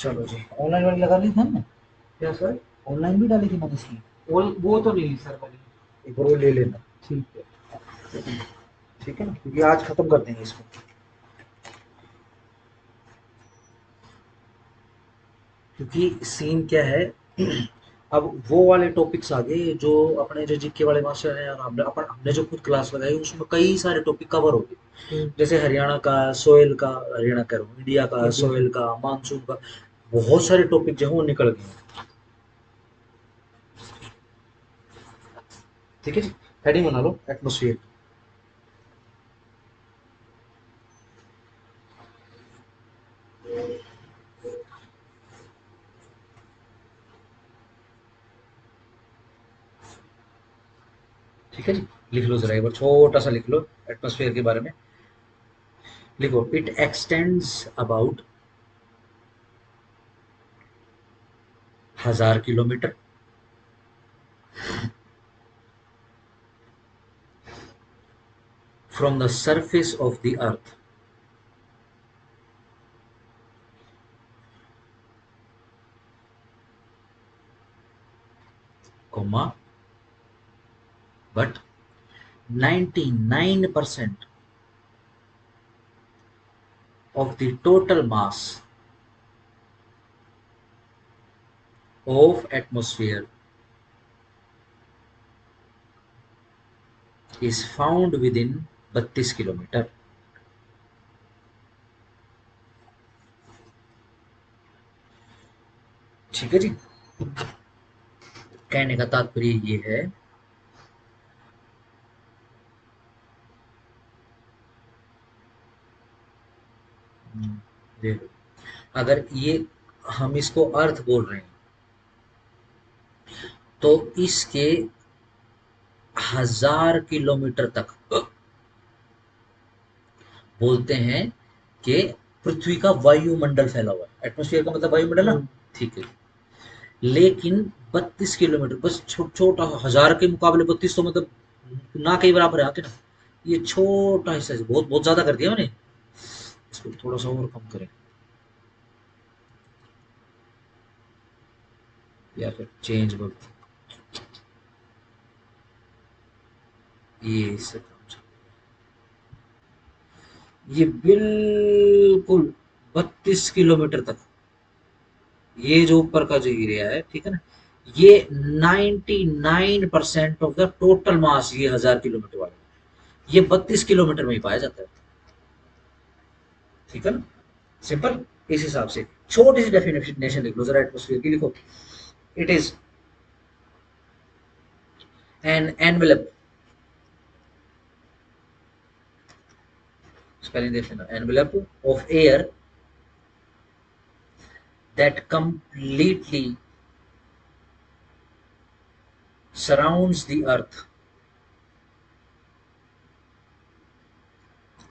चलो जी, ऑनलाइन वाली लगा ली थी हमने। क्या सर? ऑनलाइन भी डाली थी मैंने इसकी। वो तो नहीं सर मैंने। एक बार वो ले लेना। ठीक है। ठीक है ना, क्योंकि आज खत्म कर देंगे इसको। क्योंकि सीन क्या है, अब वो वाले टॉपिक्स आ गए जो अपने जो जीके वाले मास्टर हैं, और हमने जो खुद क्लास लगाई उसमें कई सारे टॉपिक कवर हो गए। जैसे हरियाणा का सोयल का, हरियाणा कह रहा हूँ, इंडिया का इंडिया का। सोयल का, मानसून का, बहुत सारे टॉपिक जो है वो निकल गए। ठीक है जी, हेडिंग बना लो एटमोसफियर। ठीक है जी, लिख लो जरा एक बार, छोटा सा लिख लो एटमोसफियर के बारे में। लिखो, it extends about 1000 kilometre from the surface of the earth, comma, but 99% of the total mass of atmosphere is found within 32 kilometre. ठीक है जी, कहने का तात्पर्य ये है, देखो, अगर ये हम इसको अर्थ बोल रहे हैं तो इसके 1000 किलोमीटर तक बोलते हैं कि पृथ्वी का वायुमंडल फैला हुआ है। एटमोस्फियर का मतलब वायुमंडल ना। ठीक है, लेकिन 32 किलोमीटर, बस छोटा, 1000 के मुकाबले 32 तो मतलब ना कई बराबर है, आते ना। ये छोटा हिस्सा है, बहुत बहुत ज्यादा कर दिया मैंने। इसको थोड़ा सा और कम करें, या फिर चेंज बोल, ये इससे कम। ये बिल्कुल 32 किलोमीटर तक, ये जो ऊपर का जो एरिया है, ठीक है ना, ये 99% ऑफ द टोटल मास, ये 1000 किलोमीटर वाला, ये 32 किलोमीटर में ही पाया जाता है। ठीक है ना, सिंपल। इस हिसाब से छोटी सी डेफिनेशन लिख लो जरा एटमोस्फियर की, लिखो, it is an envelope, spelling देख लेना, envelope of air that completely surrounds the earth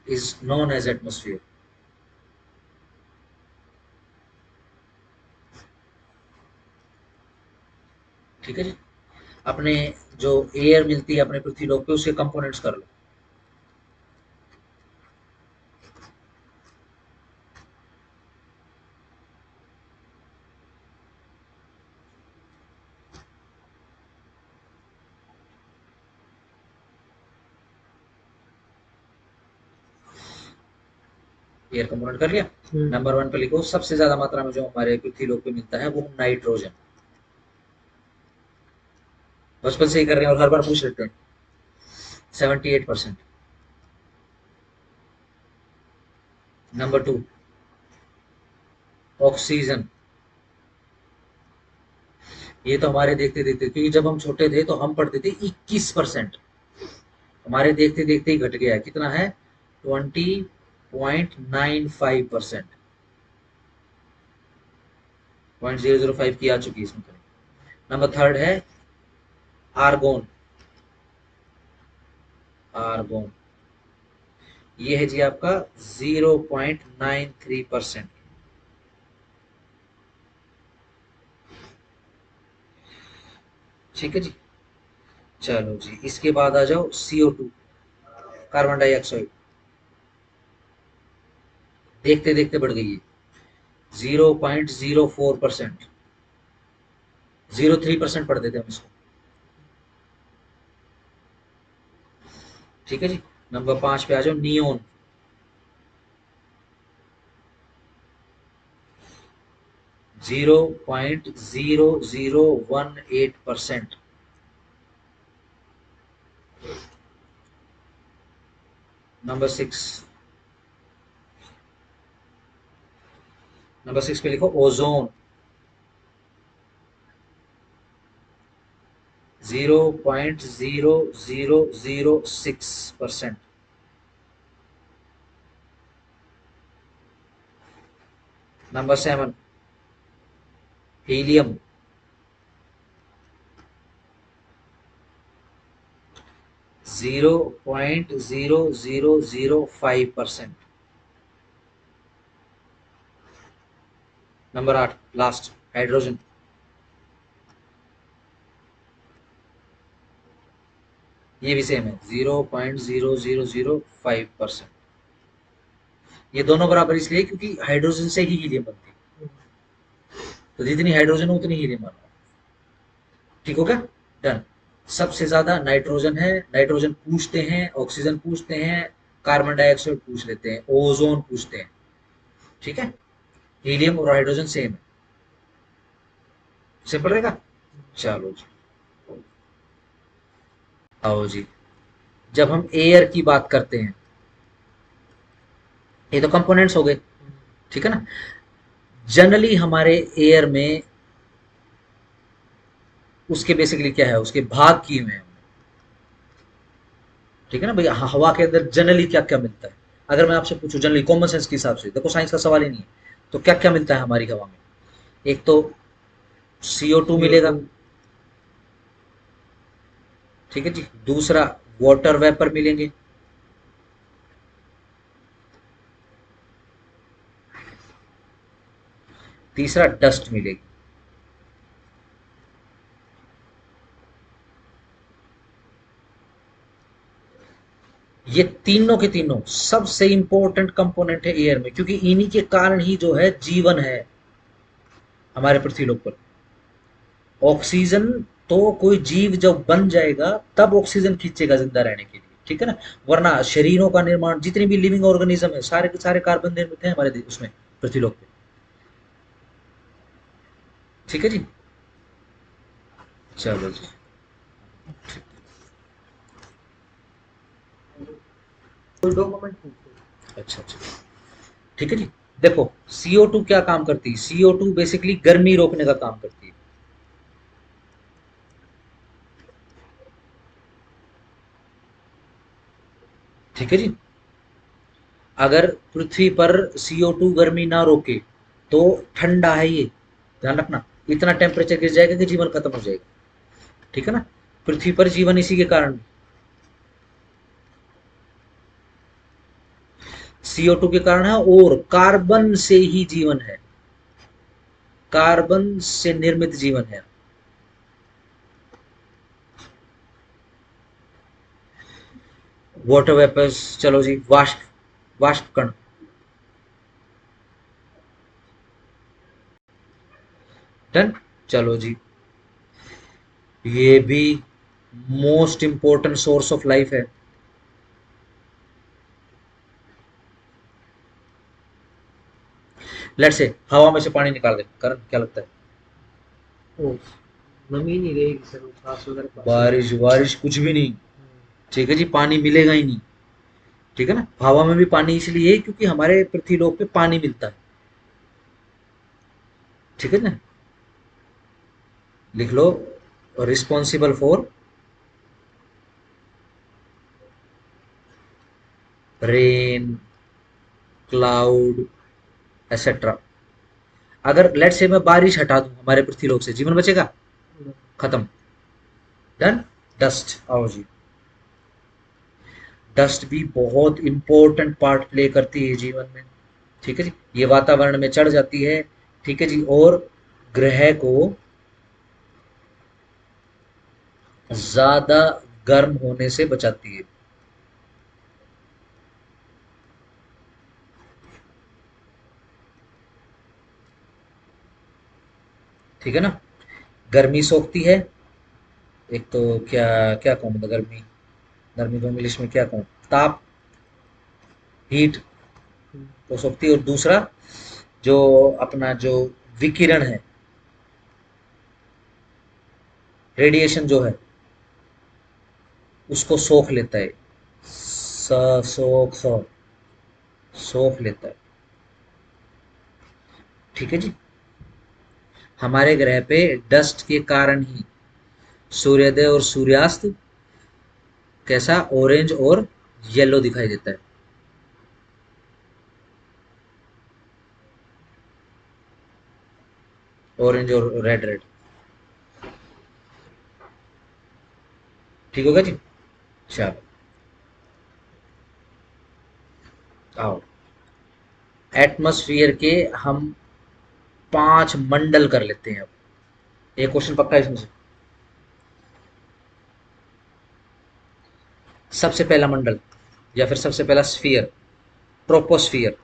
is known as atmosphere। ठीक है जी, अपने जो एयर मिलती है अपने पृथ्वी लोक पे, उसके कंपोनेंट्स कर लो। एयर कंपोनेंट कर लिया। नंबर 1 पे लिखो, सबसे ज्यादा मात्रा में जो हमारे पृथ्वी लोक पे मिलता है वो नाइट्रोजन। बचपन से ही कर रहे हैं और हर बार पूछ लेते हैं। 78%। Number 2, oxygen. ये तो हमारे देखते देखते, क्योंकि जब हम छोटे थे तो हम पढ़ते थे 21%, हमारे देखते देखते ही घट गया है, कितना है, 20.95%। 0.005 की आ चुकी है इसमें कहीं। नंबर 3 है आर्गोन। आर्गोन, ये है जी आपका 0.93%। ठीक है जी, चलो जी, इसके बाद आ जाओ CO2, कार्बन डाइऑक्साइड। देखते देखते बढ़ गई है, 0.04%, 0.3% पढ़ देते हम इसको। ठीक है जी। नंबर 5 पे आ जाओ, नियोन। 0.0018%। नंबर 6, नंबर 6 पे लिखो ozone. 0.0006%। Number 7, helium. 0.0005%। Number 8 last, hydrogen. ये भी सेम है, 0.0005%। ये दोनों बराबर इसलिए क्योंकि हाइड्रोजन से ही हीलियम बनती है, तो जितनी हाइड्रोजन हो उतनी हीलियम बनना। ठीक हो गया, डन। सबसे ज्यादा नाइट्रोजन है, नाइट्रोजन पूछते हैं, ऑक्सीजन पूछते हैं, कार्बन डाइऑक्साइड पूछ लेते हैं, ओजोन पूछते हैं। ठीक है, हीलियम और हाइड्रोजन सेम है। सिंपल रहेगा। चलो जी, आओ जी। जब हम एयर की बात करते हैं, ये तो कंपोनेंट्स हो गए, ठीक है ना। जनरली हमारे एयर में उसके बेसिकली क्या है, उसके भाग किए हुए हैं। ठीक है ना भैया। हवा के अंदर जनरली क्या क्या मिलता है, अगर मैं आपसे पूछूं जनरली कॉमन सेंस के हिसाब से, देखो साइंस का सवाल ही नहीं है, तो क्या क्या मिलता है हमारी हवा में। एक तो CO2 मिलेगा, ठीक है जी। दूसरा वाटर वेपर मिलेंगे। तीसरा डस्ट मिलेगी। ये तीनों के तीनों सबसे इंपॉर्टेंट कंपोनेंट है एयर में, क्योंकि इन्हीं के कारण ही जो है जीवन है हमारे पृथ्वी लोक पर। ऑक्सीजन तो कोई जीव जब बन जाएगा तब ऑक्सीजन खींचेगा जिंदा रहने के लिए, ठीक है ना। वरना शरीरों का निर्माण, जितनी भी लिविंग ऑर्गेनिज्म है, सारे के सारे कार्बन निर्मित है हमारे उसमें, पृथ्वी लोक पे। ठीक है जी। चलो जी। कोई डॉक्यूमेंट पूछो। अच्छा अच्छा, ठीक है जी। देखो CO2 क्या काम करती है, CO2 बेसिकली गर्मी रोकने का काम करती है। ठीक है जी। अगर पृथ्वी पर CO2 गर्मी ना रोके तो ठंडा है ये, ध्यान रखना, इतना टेम्परेचर गिर जाएगा कि जीवन खत्म हो जाएगा। ठीक है ना। पृथ्वी पर जीवन इसी के कारण, CO2 के कारण है, और कार्बन से ही जीवन है, कार्बन से निर्मित जीवन है। वाटर वेपर्स, चलो जी, वाष्प, वाष्प कण। डन। चलो जी, ये भी most important source of life है। लेट्स से हवा में से पानी निकाल दे, करण क्या लगता है। ओ, नमी नहीं रहेगी सर, वो सांस वगैरह पास हो बारिश जाएगी। बारिश कुछ भी नहीं। ठीक है जी, पानी मिलेगा ही नहीं। ठीक है ना। हवा में भी पानी इसलिए है क्योंकि हमारे पृथ्वी लोक पे पानी मिलता है। ठीक है ना। लिख लो, responsible for rain, cloud, etcetera. अगर लेट से मैं बारिश हटा दूं हमारे पृथ्वी लोक से, जीवन बचेगा, खत्म। डन। डस्ट, आओ जी। डस्ट भी बहुत इंपॉर्टेंट पार्ट प्ले करती है जीवन में। ठीक है जी। ये वातावरण में चढ़ जाती है, ठीक है जी, और ग्रह को ज्यादा गर्म होने से बचाती है। ठीक है ना। गर्मी सोखती है, एक तो क्या क्या कहूँ मतलब गर्मी, गर्मी को इंग्लिश में क्या कहूँ, ताप, हीट हम्म, वो सोखती है। और दूसरा जो अपना जो विकिरण है, रेडिएशन जो है, उसको सोख लेता है। सोख सोख लेता है। ठीक है जी। हमारे ग्रह पे डस्ट के कारण ही सूर्योदय और सूर्यास्त कैसा ऑरेंज और येलो दिखाई देता है। ऑरेंज और रेड रेड। ठीक होगा जी। चलो आओ, एटमॉस्फेयर के हम 5 मंडल कर लेते हैं अब। एक क्वेश्चन पक्का है इसमें से। सबसे पहला मंडल या फिर सबसे पहला स्फीयर, ट्रोपोस्फियर।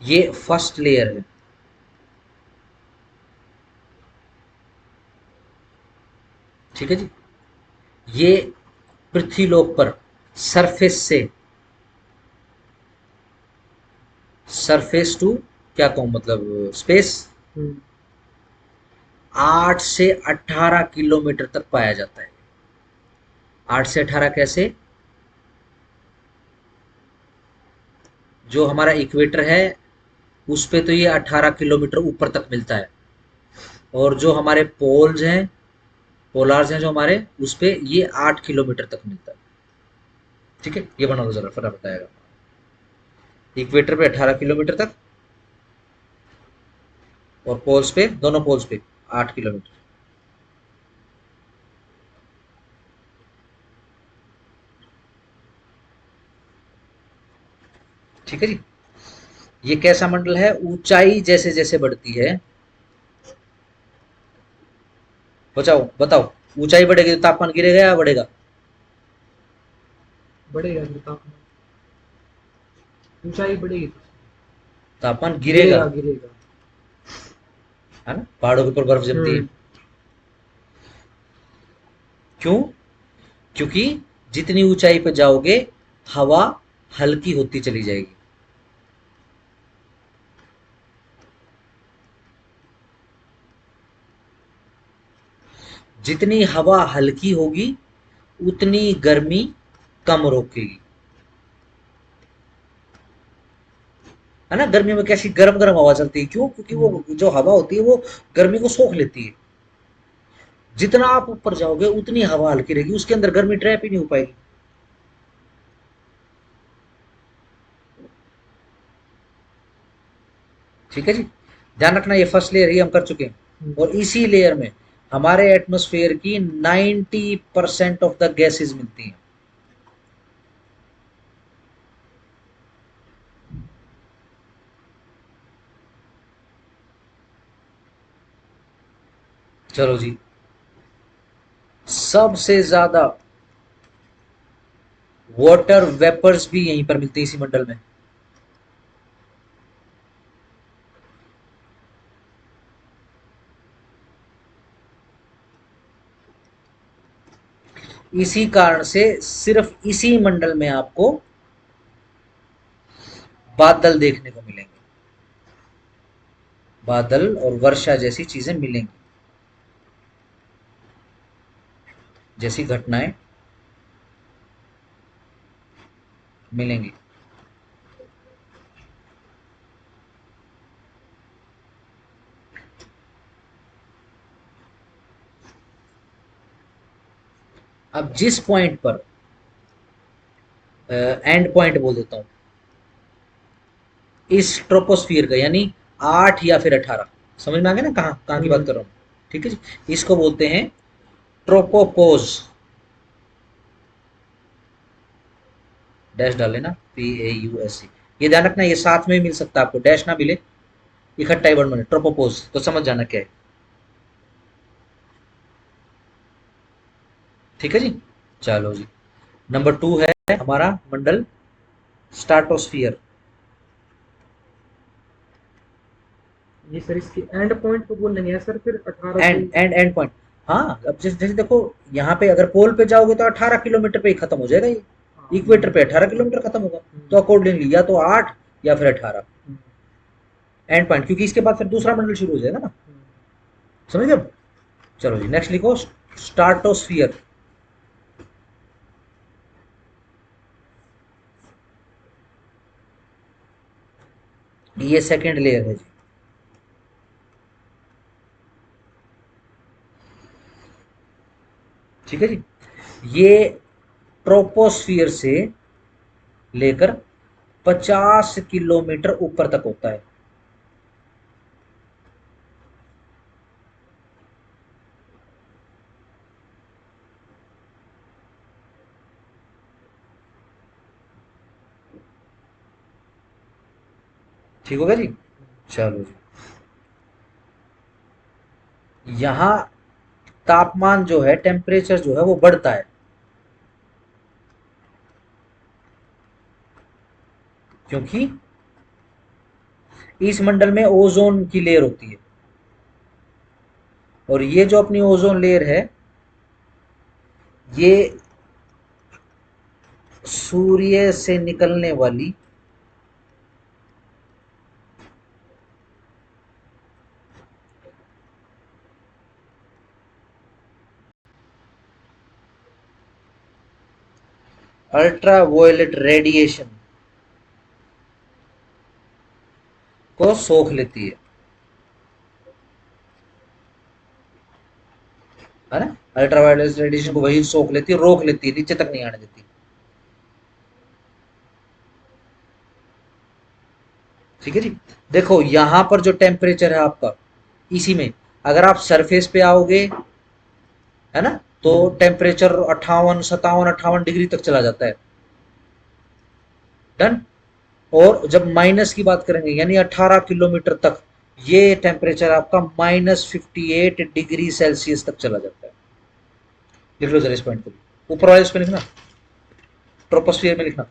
ये फर्स्ट लेयर है। ठीक है जी। ये पृथ्वीलोक पर सरफेस से, सरफेस टू क्या कहूं मतलब स्पेस, हम्म, 8 से 18 किलोमीटर तक पाया जाता है। 8 से 18 कैसे, जो हमारा इक्वेटर है उस पे तो ये 18 किलोमीटर ऊपर तक मिलता है। और जो हमारे पोल्स हैं, पोलार्स हैं जो हमारे, उस पे ये 8 किलोमीटर तक मिलता है। ठीक है, ये बना लो जरा फटाफट आएगा। इक्वेटर पे 18 किलोमीटर तक, और पोल्स पे, दोनों पोल्स पे 8 किलोमीटर। ठीक है जी। ये कैसा मंडल है, ऊंचाई जैसे जैसे बढ़ती है, बचाओ बताओ, ऊंचाई बढ़ेगी तो तापमान गिरेगा या बढ़ेगा? बढ़ेगा फिर तापमान, ऊंचाई बढ़ेगी तो तापमान गिरेगा, गिरेगा गिरेगा। है ना, पहाड़ों के ऊपर बर्फ जमती है। हम्म, क्यों? क्योंकि जितनी ऊंचाई पर जाओगे हवा हल्की होती चली जाएगी। जितनी हवा हल्की होगी उतनी गर्मी कम रोकेगी। है ना, गर्मी में कैसी गरम गरम हवा चलती है, क्यों? क्योंकि हम्म, वो जो हवा होती है वो गर्मी को सोख लेती है। जितना आप ऊपर जाओगे उतनी हवा हल्की रहेगी, उसके अंदर गर्मी ट्रैप ही नहीं हो पाएगी। ठीक है जी। ध्यान रखना, ये फर्स्ट लेयर ही हम कर चुके हैं। हम्म। और इसी लेयर में हमारे एटमॉस्फेयर की 90% ऑफ द गैसेस मिलती हैं। चलो जी, सबसे ज्यादा वाटर वेपर्स भी यहीं पर मिलते हैं, इसी मंडल में। इसी कारण से सिर्फ इसी मंडल में आपको बादल देखने को मिलेंगे, बादल और वर्षा जैसी चीजें मिलेंगी, जैसी घटनाएं मिलेंगी। अब जिस पॉइंट पर, एंड पॉइंट बोल देता हूं इस ट्रोपोस्फियर का, यानी 8 या फिर 18, समझ में आ गया ना कहाँ कहाँ की बात हम्म, कर रहा हूँ। ठीक है जी। इसको बोलते हैं ट्रोपोपोज। डैश डाल लेना, PAUSE। ये ध्यान रखना, ये साथ में मिल सकता है, आपको डैश ना मिले, इकट्ठा ही वर्ड बने ट्रोपोपोज, तो समझ जाना क्या है। ठीक है जी। चलो जी, नंबर 2 है हमारा मंडल स्ट्राटोस्फियर। ये सर इसके एंड पॉइंट को बोल लेंगे सर, फिर 18 एंड से। And and point. हाँ, अब जैसे जैसे देखो, यहाँ पे अगर पोल पे जाओगे तो 18 किलोमीटर पे ही खत्म हो जाएगा ये। हाँ, इक्वेटर पे 18 किलोमीटर खत्म होगा। तो अकॉर्डिंगली या तो 8 या फिर 18 एंड पॉइंट, क्योंकि इसके बाद फिर दूसरा मंडल शुरू हो जाएगा ना। समझ गए अब? चलो जी, नेक्स्ट लिखो स्ट्राटोस्फियर। ये सेकंड लेयर है जी। ठीक है जी। ये ट्रोपोस्फियर से लेकर 50 किलोमीटर ऊपर तक होता है। ठीक हो गया जी। चलो जी, यहाँ तापमान जो है, टेम्परेचर जो है वो बढ़ता है, क्योंकि इस मंडल में ओजोन की लेयर होती है। और ये जो अपनी ओजोन लेयर है, ये सूर्य से निकलने वाली अल्ट्रा वायलेट रेडिएशन को सोख लेती है ना। अल्ट्रा वायलेट रेडिएशन को वही सोख लेती है, रोक लेती है, नीचे तक नहीं आने देती। ठीक है जी। देखो यहां पर जो टेम्परेचर है आपका, इसी में अगर आप सरफेस पे आओगे, है ना, तो टेम्परेचर 58 57 58 डिग्री तक चला जाता है। डन। और जब माइनस की बात करेंगे, यानी 18 किलोमीटर तक, ये टेम्परेचर आपका -58 डिग्री सेल्सियस तक चला जाता है। लिख लो जरा इस पॉइंट को भी, ऊपर वाले इस पे लिखना, ट्रोपोस्फियर में लिखना।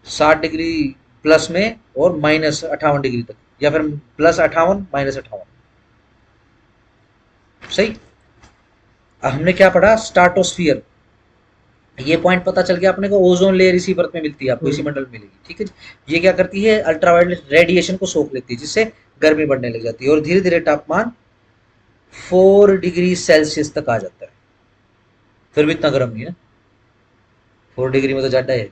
60 डिग्री प्लस में और -58 डिग्री तक, या फिर +58 -58। सही। अब हमने क्या पढ़ा? स्ट्राटोस्फियर। ये पॉइंट पता चल गया अपने को, ओजोन लेयर इसी परत में मिलती है आपको, इसी मंडल में मिलेगी। ठीक है जी। ये क्या करती है? अल्ट्रावायलेट रेडिएशन को सोख लेती है, जिससे गर्मी बढ़ने लग जाती है और धीरे धीरे तापमान 4 डिग्री सेल्सियस तक आ जाता है। फिर भी इतना गर्म नहीं है, 4 डिग्री में तो ज्यादा है।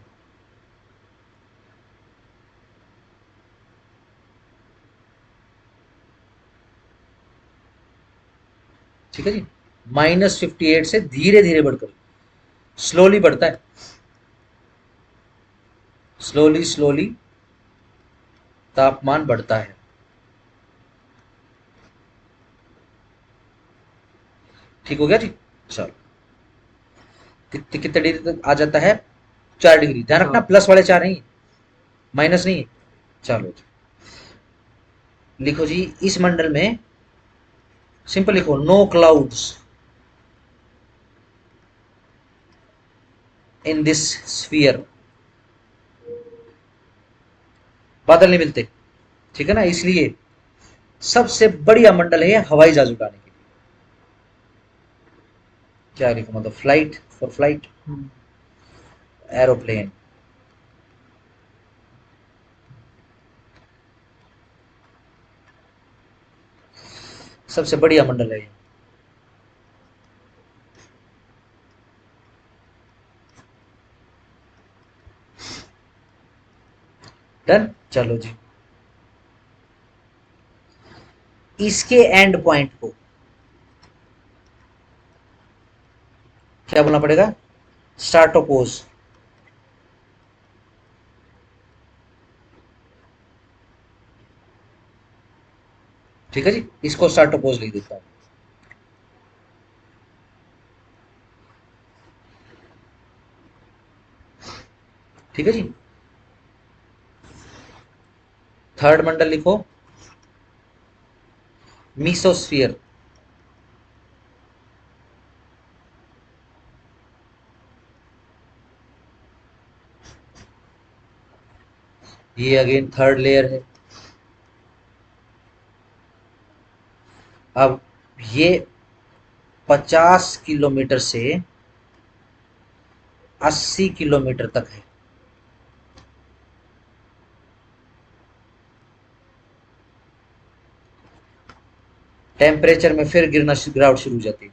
ठीक है जी। -58 से धीरे धीरे बढ़कर, स्लोली बढ़ता है, स्लोली स्लोली तापमान बढ़ता है। ठीक हो गया जी। चलो, कितने कितने डिग्री तक आ जाता है? 4 डिग्री। ध्यान रखना, प्लस वाले 4 नहीं, माइनस नहीं है। चलो जी, लिखो जी इस मंडल में, सिंपल लिखो, no clouds in this sphere. बादल नहीं मिलते। ठीक है ना, इसलिए सबसे बढ़िया मंडल है हवाई जहाज उड़ाने के लिए। क्या लिखो? मतलब फ्लाइट, फॉर फ्लाइट, एरोप्लेन। सबसे बढ़िया मंडल है ये। डन। चलो जी, इसके एंड पॉइंट को क्या बोलना पड़ेगा? स्टार्टोपोज। ठीक है जी, इसको स्टार्टोपोज लिख देता हूं। ठीक है जी। थर्ड मंडल लिखो, मीसोस्फियर। ये अगेन थर्ड लेयर है। अब ये 50 किलोमीटर से 80 किलोमीटर तक है। टेम्परेचर में फिर गिरावट शुरू हो जाती है।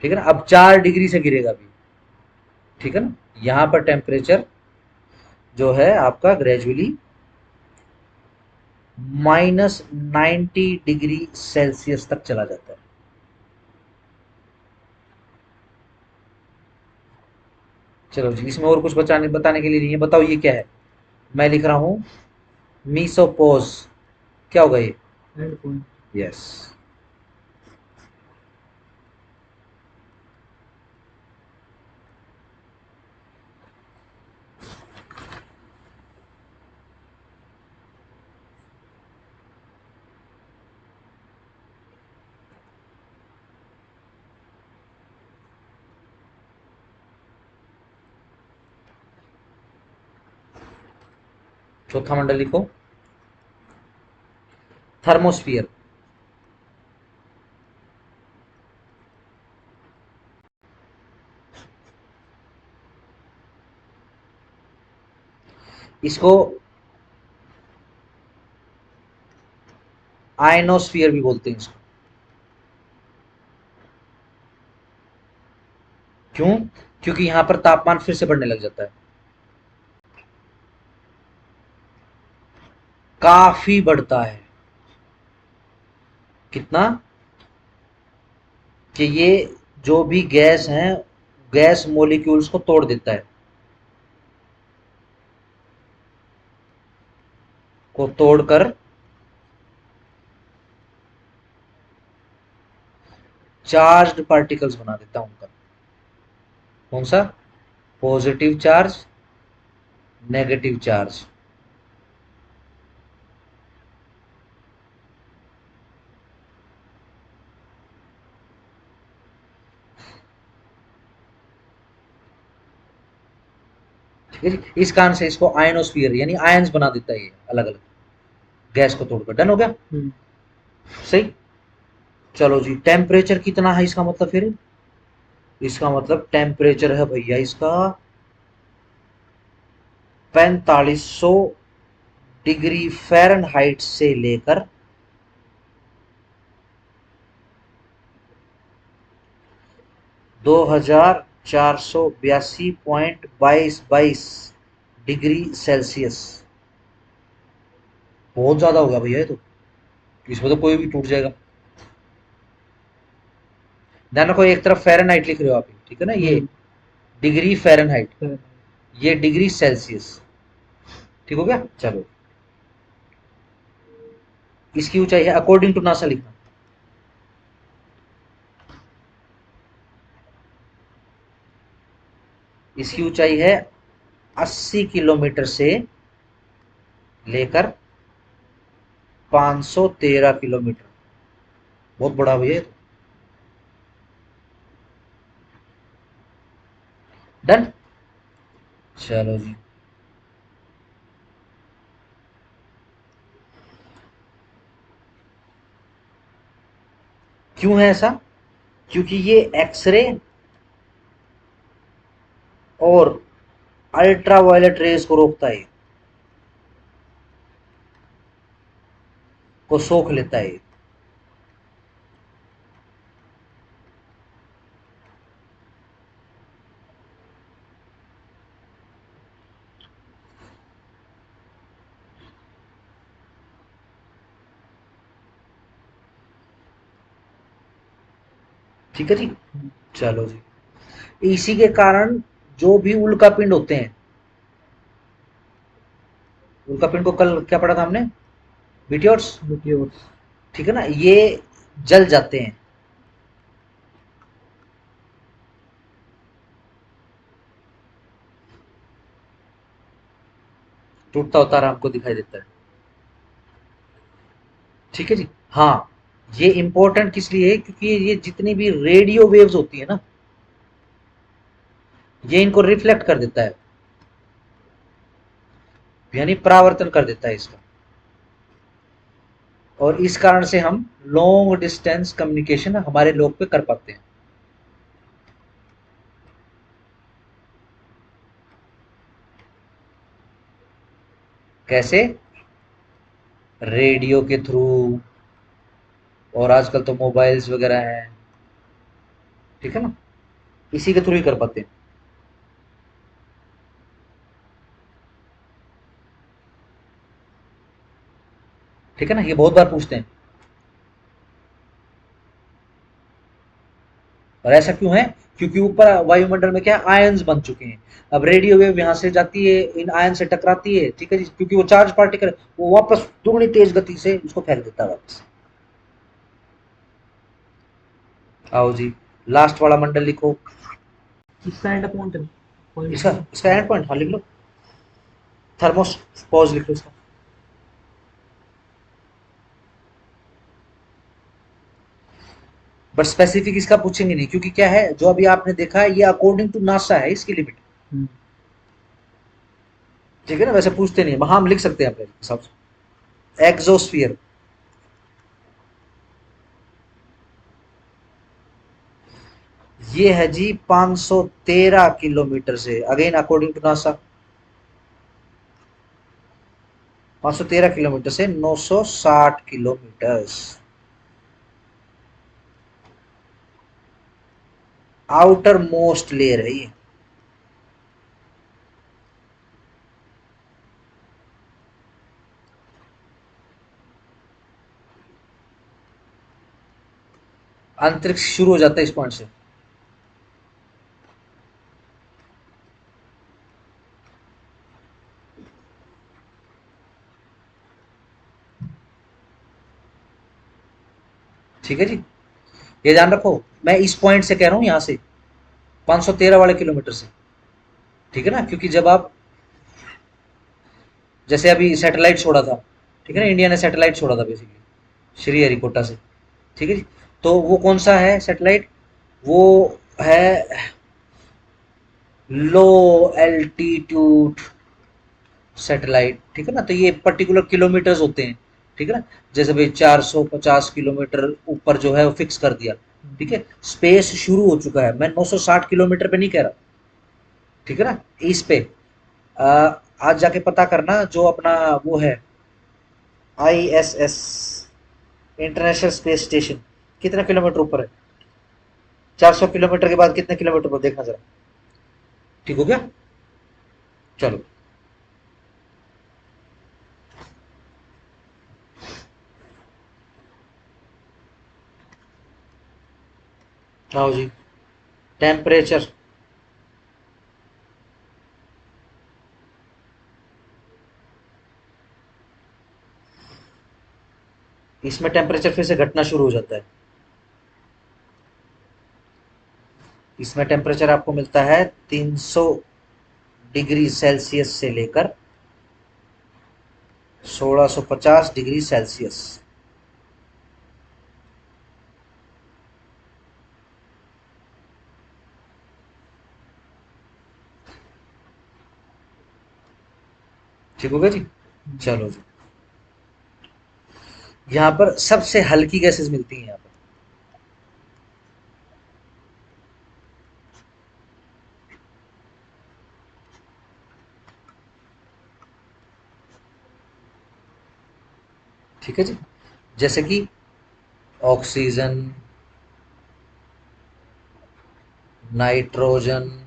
ठीक है ना, अब 4 डिग्री से गिरेगा अभी। ठीक है ना, यहां पर टेम्परेचर जो है आपका ग्रेजुअली -90 डिग्री सेल्सियस तक चला जाता है। चलो जी, इसमें और कुछ बताने के लिए नहीं है। बताओ ये क्या है। मैं लिख रहा हूं मीसोपोज। क्या होगा ये? And point. यस। चौथा मंडल लिखो, थर्मोस्फियर। इसको आयनोस्फियर भी बोलते हैं इसको। क्यों? क्योंकि यहां पर तापमान फिर से बढ़ने लग जाता है, काफी बढ़ता है। कितना? कि ये जो भी गैस है, गैस मॉलिक्यूल्स को तोड़ देता है, को तोड़कर चार्ज्ड पार्टिकल्स बना देता है उनका। कौन सा? Positive charge, negative charge. इस कारण से इसको आयनोस्फीयर यानी आयंस बना देता है ये, अलग अलग गैस को तोड़कर। डन हो गया? सही। चलो जी, टेम्परेचर कितना है इसका मतलब? फिर इसका मतलब टेम्परेचर है भैया इसका 4500 डिग्री फ़ारेनहाइट से लेकर 2482.22 डिग्री सेल्सियस। बहुत ज्यादा हो गया भैया ये तो। इसमें तो कोई भी टूट जाएगा। ध्यान रखो, एक तरफ फ़ारेनहाइट लिख रहे हो आप, ठीक है ना, ये डिग्री फ़ारेनहाइट, ये डिग्री सेल्सियस। ठीक हो गया? चलो, इसकी ऊंचाई है अकॉर्डिंग टू नासा लिखना। इसकी ऊंचाई है 80 किलोमीटर से लेकर 513 किलोमीटर। बहुत बड़ा भैया ये तो। डन। चलो जी, क्यों है ऐसा? क्योंकि ये एक्सरे और अल्ट्रावायलेट रेज को रोकता है, को सोख लेता है। ठीक है जी। चलो जी, इसी के कारण जो भी उल्कापिंड होते हैं, उल्कापिंड को कल क्या पढ़ा था हमने? मीटियोर्स। ठीक है ना, ये जल जाते हैं। टूटता हुआ तारा हमको दिखाई देता है। ठीक है जी। हाँ, ये इंपॉर्टेंट किस लिए है? क्योंकि ये जितनी भी रेडियो वेव्स होती है ना, ये इनको रिफ्लेक्ट कर देता है, यानी परावर्तन कर देता है इसका, और इस कारण से हम लॉन्ग डिस्टेंस कम्युनिकेशन हमारे लोग पे कर पाते हैं। कैसे? रेडियो के थ्रू, और आजकल तो मोबाइल्स वगैरह हैं, ठीक है ना, इसी के थ्रू ही कर पाते हैं। ठीक है ना, ये बहुत बार पूछते हैं। और ऐसा क्यों है? क्योंकि ऊपर वायुमंडल में क्या है, आयन्स बन चुके हैं। अब रेडियो वेव यहाँ से जाती है, इन आयन से टकराती है, ठीक है जी, क्योंकि वो चार्ज पार्टिकल वो वापस दुगनी तेज गति से उसको फेंक देता है वापस। आओ जी, लास्ट वाला मंडल लिखो। इसका एंड पॉइंट इसका पॉइंट इसका एंड पॉइंट, हाँ लिख लो, थर्मोस पॉज लिख लो इसका। बट स्पेसिफिक इसका पूछेंगे नहीं, क्योंकि क्या है, जो अभी आपने देखा है ये अकॉर्डिंग टू नासा है इसकी लिमिट। ठीक है ना, वैसे पूछते नहीं, वहां हम लिख सकते हैं अपने हिसाब से। एक्सोस्फियर, ये है जी 513 किलोमीटर से, again according to NASA, 513 kilometre से 960 किलोमीटर आउटर मोस्ट लेयर है ये। अंतरिक्ष शुरू हो जाता है इस पॉइंट से। ठीक है जी, ये ध्यान रखो, मैं इस पॉइंट से कह रहा हूं, यहां से 513 वाले किलोमीटर से। ठीक है ना, क्योंकि जब आप, जैसे अभी सैटेलाइट छोड़ा था, ठीक है ना, इंडिया ने सैटेलाइट छोड़ा था बेसिकली श्रीहरिकोटा से। ठीक है जी, तो वो कौन सा है सैटेलाइट? वो है लो एल्टीट्यूड सैटेलाइट। ठीक है ना, तो ये पर्टिकुलर किलोमीटर्स होते हैं। ठीक है ना, जैसे भाई 450 किलोमीटर ऊपर जो है वो फिक्स कर दिया। ठीक है, स्पेस शुरू हो चुका है, मैं 960 किलोमीटर पे नहीं कह रहा। ठीक है ना, इस पे आ, आज जाके पता करना, जो अपना वो है ISS, इंटरनेशनल स्पेस स्टेशन, कितना किलोमीटर ऊपर है? 400 किलोमीटर के बाद कितने किलोमीटर पर, देखना जरा। ठीक हो गया, चलो। आओ जी, टेम्परेचर, इसमें टेम्परेचर फिर से घटना शुरू हो जाता है। इसमें टेम्परेचर आपको मिलता है 300 डिग्री सेल्सियस से लेकर 1650 डिग्री सेल्सियस। ठीक हो गया जी, चलो जी। यहाँ पर सबसे हल्की गैसेस मिलती हैं यहाँ पर। ठीक है जी, जैसे कि oxygen, nitrogen,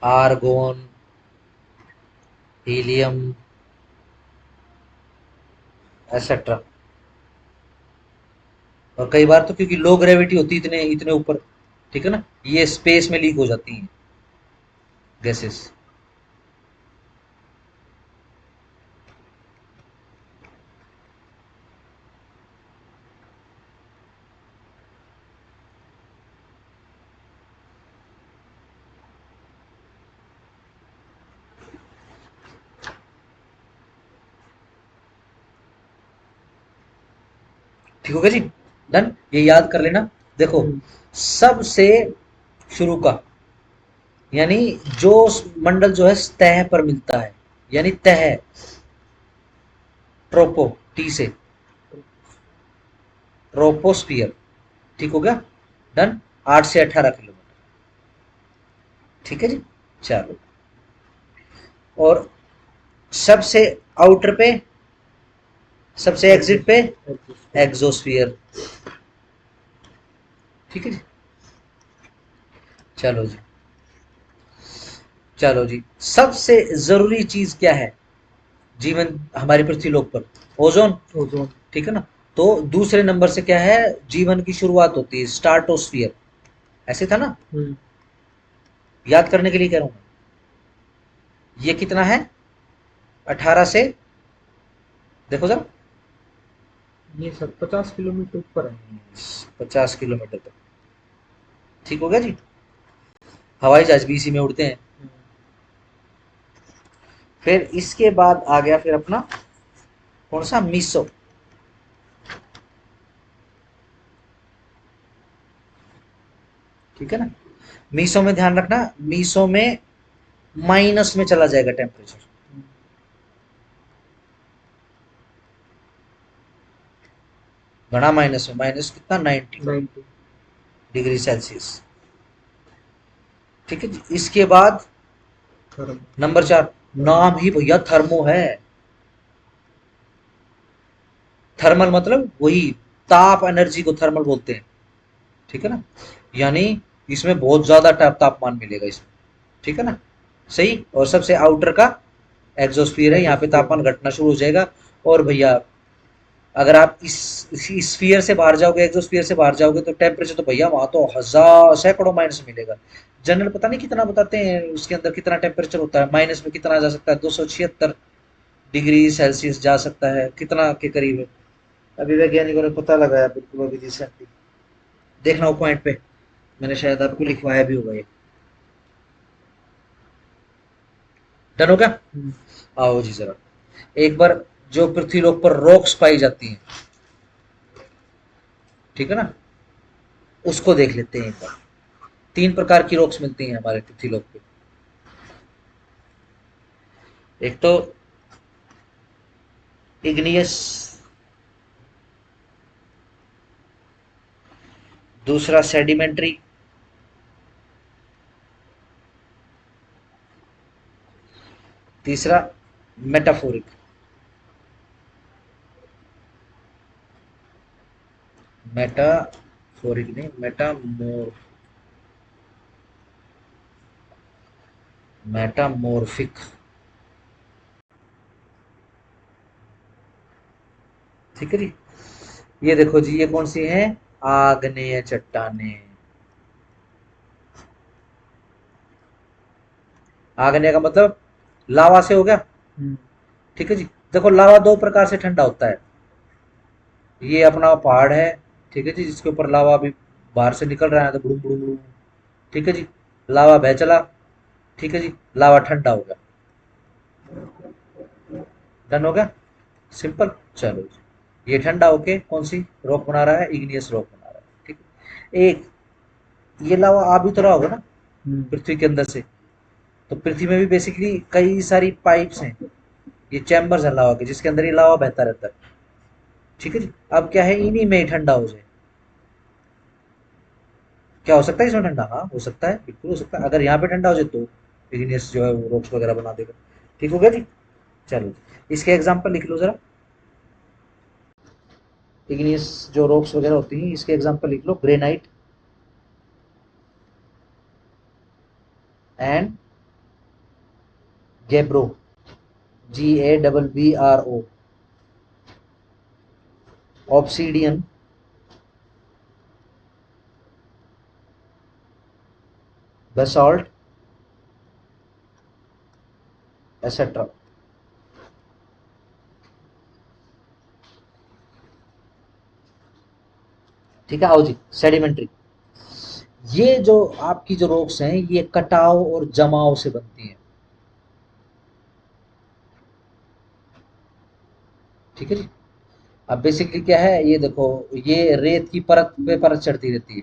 argon, helium, etcetera. और कई बार तो क्योंकि लो ग्रेविटी होती है इतने इतने ऊपर, ठीक है ना, ये स्पेस में लीक हो जाती हैं गैसेस। ठीक हो गया जी, डन, ये याद कर लेना। देखो, सबसे शुरू का, यानी जो मंडल जो है तह पर मिलता है, यानी तह, ट्रोपो, टी से, ट्रोपोस्फियर। ठीक हो गया, डन। 8 से 18 किलोमीटर। ठीक है जी, चलो। और सबसे आउटर पे, सबसे एग्जिट पे एग्जोस्फियर। ठीक है जी, चलो जी, चलो जी। सबसे जरूरी चीज क्या है जीवन हमारी पृथ्वी लोक पर? ओजोन। ओजोन। ठीक है ना। तो दूसरे नंबर से क्या है, जीवन की शुरुआत होती है स्टार्टोस्फियर। ऐसे था ना, याद करने के लिए कह रहा हूं। ये कितना है, 18 से, देखो जरा, ये सब 50 किलोमीटर ऊपर है। 50 किलोमीटर तक। ठीक हो गया जी। हवाई जहाज भी इसी में उड़ते हैं। फिर इसके बाद आ गया फिर अपना कौन सा, मीसो। ठीक है ना। मीसो में ध्यान रखना, मीसो में माइनस में चला जाएगा टेम्परेचर। घना माइनस में, माइनस कितना, 90 डिग्री सेल्सियस। ठीक है जी। इसके बाद नंबर 4, नाम ही भैया थर्मो है। थर्मल मतलब वही, ताप एनर्जी को थर्मल बोलते हैं। ठीक है ना, यानी इसमें बहुत ज्यादा तापमान मिलेगा इसमें। ठीक है ना, सही। और सबसे आउटर का एग्जोस्फीयर है, यहाँ पे तापमान घटना शुरू हो जाएगा। और भैया अगर आप इस स्फीयर से बाहर जाओगे, एग्जोस्फीयर से बाहर जाओगे, तो टेम्परेचर तो भैया वहां तो हजार सैकड़ों माइनस मिलेगा। जनरल पता नहीं कितना बताते हैं, उसके अंदर कितना टेम्परेचर होता है, माइनस में कितना जा सकता है, 276 डिग्री सेल्सियस जा सकता है, कितना के करीब है। अभी वैज्ञानिकों ने पता लगाया बिल्कुल अभी रिसेंटली, देखना वो पॉइंट पे, मैंने शायद आपको लिखवाया भी होगा ये। डन हो गया। आओ जी जरा, एक बार जो पृथ्वी लोक पर रॉक्स पाई जाती हैं, ठीक है ना, उसको देख लेते हैं एक बार। 3 प्रकार की रॉक्स मिलती हैं हमारे पृथ्वी लोक पे। एक तो इग्नियस, दूसरा सेडिमेंट्री, तीसरा मेटाफोरिक। मेटाफोरिक नहीं, मेटामोर्फिक। ठीक है जी। ये देखो जी, ये कौन सी है, आग्नेय चट्टाने। आग्नेय का मतलब लावा से हो गया। ठीक है जी। देखो, लावा 2 प्रकार से ठंडा होता है। ये अपना पहाड़ है, ठीक है जी, जिसके ऊपर लावा अभी बाहर से निकल रहा है, तो बुड़ुम बुड़ुम बुड़ुम। ठीक है जी, लावा बह चला। ठीक है जी, लावा ठंडा हो गया। डन हो गया, सिंपल। चलो जी, ये ठंडा होके कौन सी रॉक बना रहा है, इग्नियस रॉक बना रहा है। ठीक है। एक ये लावा आ भी तो रहा होगा ना पृथ्वी के अंदर से, तो पृथ्वी में भी बेसिकली कई सारी पाइप्स हैं, ये चैम्बर्स है लावा के, जिसके अंदर ये लावा बहता रहता है। ठीक है जी। अब क्या है, इन्हीं में ही ठंडा हो जाए। क्या हो सकता है इसमें ठंडा? हाँ हो सकता है, बिल्कुल हो सकता है। अगर यहाँ पे ठंडा हो जाए तो इग्नियस जो है वो रॉक्स वगैरह बना देगा। ठीक हो गया जी। चलो, इसके एग्जाम्पल लिख लो जरा। इग्नियस जो रॉक्स वगैरह होती हैं, इसके एग्जाम्पल लिख लो। Granite and gabbro, GABBRO। Obsidian, basalt, etcetera. ठीक है, आओ जी, सेडिमेंट्री। ये जो आपकी जो रॉक्स हैं, ये कटाव और जमाव से बनती हैं। ठीक है जी। अब बेसिकली क्या है, ये देखो, ये रेत की परत पे परत चढ़ती रहती है।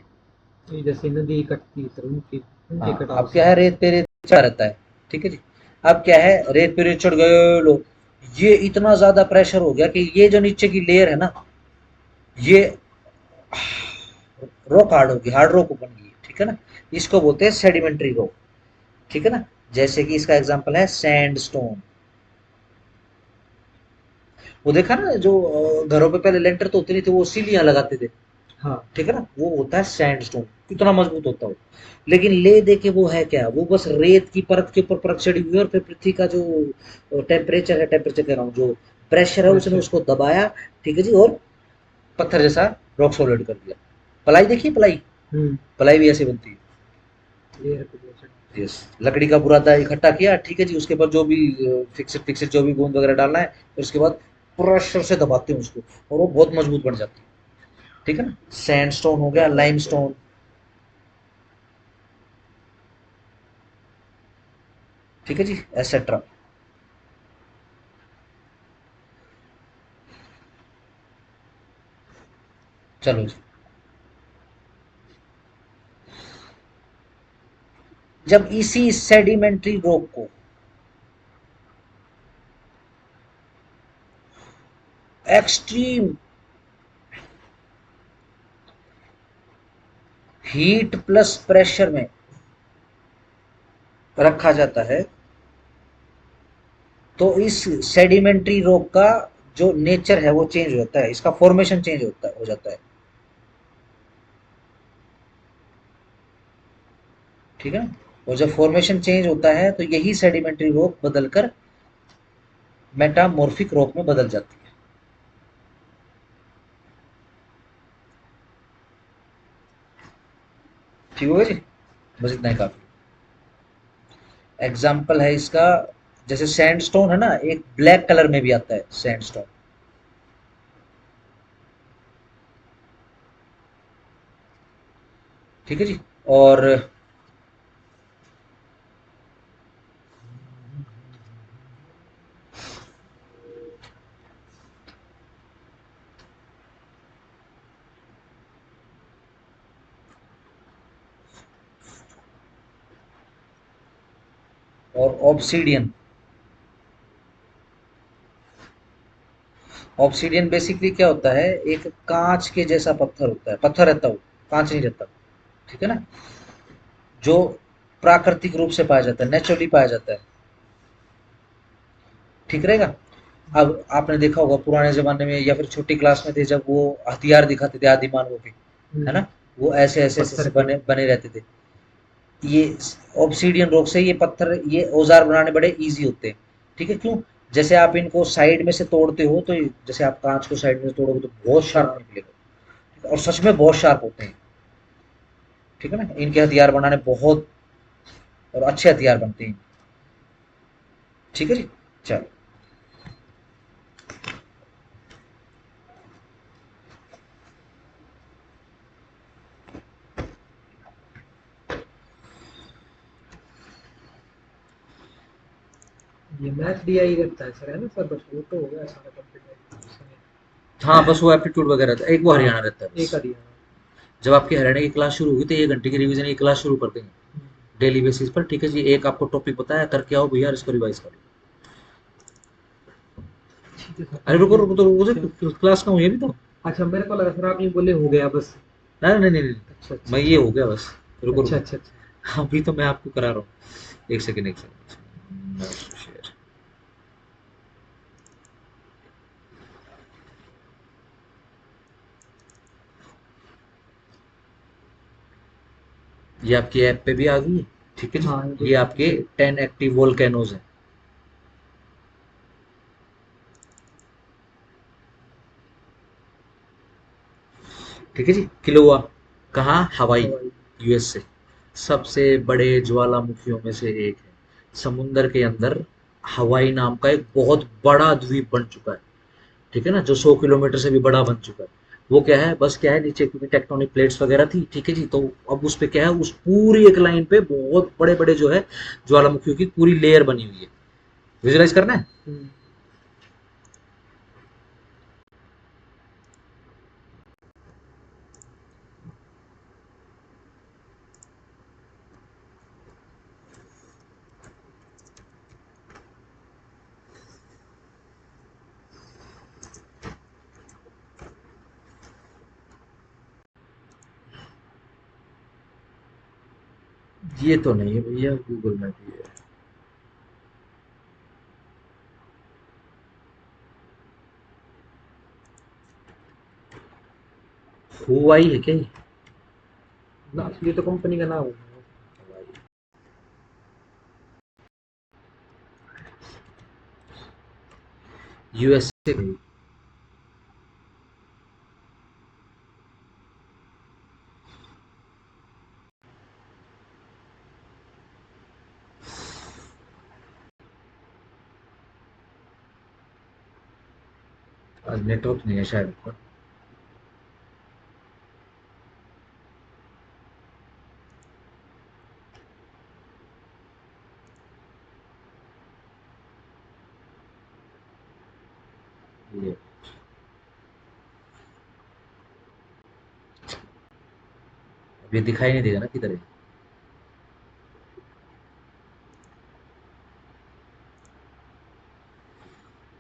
ये जैसे नदी कटती है तो उनके उनके हाँ, कटाव अब से। क्या है, रेत पे रेत चढ़ा रहता है। ठीक है जी। अब क्या है, रेत पे रेत चढ़ गए लो, ये इतना ज्यादा प्रेशर हो गया कि ये जो नीचे की लेयर है ना, ये रॉक हार्ड होगी, हार्ड रॉक बन गई। ठीक है ना, इसको बोलते हैं सेडिमेंट्री रॉक। ठीक है ना, जैसे कि इसका एग्जांपल है सैंडस्टोन। वो देखा ना, जो घरों पे पहले लेंटर तो होते नहीं थे, वो सीलियां लगाते थे। हाँ। ठीक है ना, वो होता है सैंडस्टोन। कितना मजबूत होता है वो। लेकिन ले दे के वो है क्या, वो बस रेत की परत के ऊपर परत चढ़ी हुई है, और फिर पृथ्वी का जो टेम्परेचर है, टेम्परेचर कह रहा हूँ, जो प्रेशर है, उसने प्रेशर। उसको दबाया। ठीक है जी, और पत्थर जैसा रॉक सॉलिड कर दिया। पलाई देखिए, पलाई, हम्म। पलाई भी ऐसे बनती है। लेयर पे लेयर चढ़ा। यस, लकड़ी का बुरादा इकट्ठा किया। ठीक है जी, उसके ऊपर जो भी फिक्सड फिक्सड जो भी गोंद वगैरह डालना है, फिर उसके बाद प्रेशर से दबाते हैं उसको, और वो बहुत मजबूत बन जाती है। ठीक है ना, सैंडस्टोन हो गया, लाइमस्टोन। ठीक है जी, एसेट्रा। चलो जी, जब इसी सेडिमेंट्री रॉक को एक्सट्रीम हीट प्लस प्रेशर में रखा जाता है, तो इस सेडिमेंट्री रॉक का जो नेचर है वो चेंज होता है, इसका फॉर्मेशन चेंज होता हो जाता है। ठीक है ना, और जब फॉर्मेशन चेंज होता है तो यही सेडिमेंट्री रॉक बदलकर मेटामॉर्फिक रॉक में बदल जाती है। ठीक होगा जी, बस इतना ही काफी। एग्जाम्पल है इसका, जैसे सैंडस्टोन है ना, एक ब्लैक कलर में भी आता है सैंडस्टोन। ठीक है जी, और ऑब्सीडियन। ऑब्सीडियन बेसिकली क्या होता है, एक कांच के जैसा पत्थर होता है, पत्थर रहता है वो, कांच नहीं रहता। ठीक है ना, जो प्राकृतिक रूप से पाया जाता है, नेचुरली पाया जाता है। ठीक रहेगा। अब आपने देखा होगा पुराने जमाने में, या फिर छोटी क्लास में थे जब, वो हथियार दिखाते थे आदिमानवों के, है हम्म। ना, वो ऐसे ऐसे ऐसे, पत्थर ऐसे के। बने बने रहते थे। ये ऑब्सीडियन रॉक से ये पत्थर, ये औजार बनाने बड़े इजी होते हैं। ठीक है, क्यों, जैसे आप इनको साइड में से तोड़ते हो, तो जैसे आप कांच को साइड में से तोड़ोगे तो बहुत शार्प हाँ। निकलेगा, और सच में बहुत शार्प होते हैं। ठीक है ना, इनके हथियार बनाने बहुत, और अच्छे हथियार बनते हैं। ठीक है जी, चलो। ये मैथ डीआई करता है सर, है ना सर? बस वो तो हो गया सारा कंप्यूटर। हाँ, बस वो एप्टीट्यूड वगैरह था, एक वो हाँ। हरियाणा रहता है एक बस। हरियाणा। जब आपकी हरियाणा की क्लास शुरू हुई तो 1 घंटे की रिवीजन की क्लास शुरू कर देंगे, हम्म। डेली बेसिस पर। ठीक है जी, एक आपको टॉपिक बताया, करके आओ भैया, इसको रिवाइज करो। ठीक है सर, अरे थैंक रुको यू। रुको, तो क्या? रुको, क्लास का हूँ ये भी तो। अच्छा, मेरे को लगा सर आप यूँ बोले हो गया बस। नहीं नहीं नहीं नहीं, अच्छा अच्छा मैं ये हो गया बस। रुको अच्छा रुको, अच्छा अच्छा। अभी तो मैं आपको करा रहा हूँ। एक सेकेंड, एक सेकेंड, शेयर। ये आपकी ऐप पे भी आ गई है। ठीक है जी, हाँ, ये ये देख आपके लीजिए। 10 एक्टिव वोल्केनोज हैं। ठीक है जी, किलोआ, कहाँ, हवाई, हवाई। यूएस से। सबसे बड़े ज्वालामुखियों में से एक है, समुंदर के अंदर हवाई नाम का एक बहुत बड़ा द्वीप बन चुका है। ठीक है ना, जो 100 किलोमीटर से भी बड़ा बन चुका है। वो क्या है, बस क्या है, नीचे क्योंकि टेक्टोनिक प्लेट्स वगैरह थी। ठीक है जी, तो अब उस पे क्या है, उस पूरी एक लाइन पे बहुत बड़े बड़े जो है ज्वालामुखियों की पूरी लेयर बनी हुई है। विजुलाइज करना है। हम्म। ये तो नहीं है भैया, गूगल मैप ही है। हुआई है क्या ये? ना, ये तो कंपनी का नाम है। यूएसए। आज नेटवर्क नहीं है शायद ऊपर। ये अभी दिखाई नहीं देगा ना किधर है।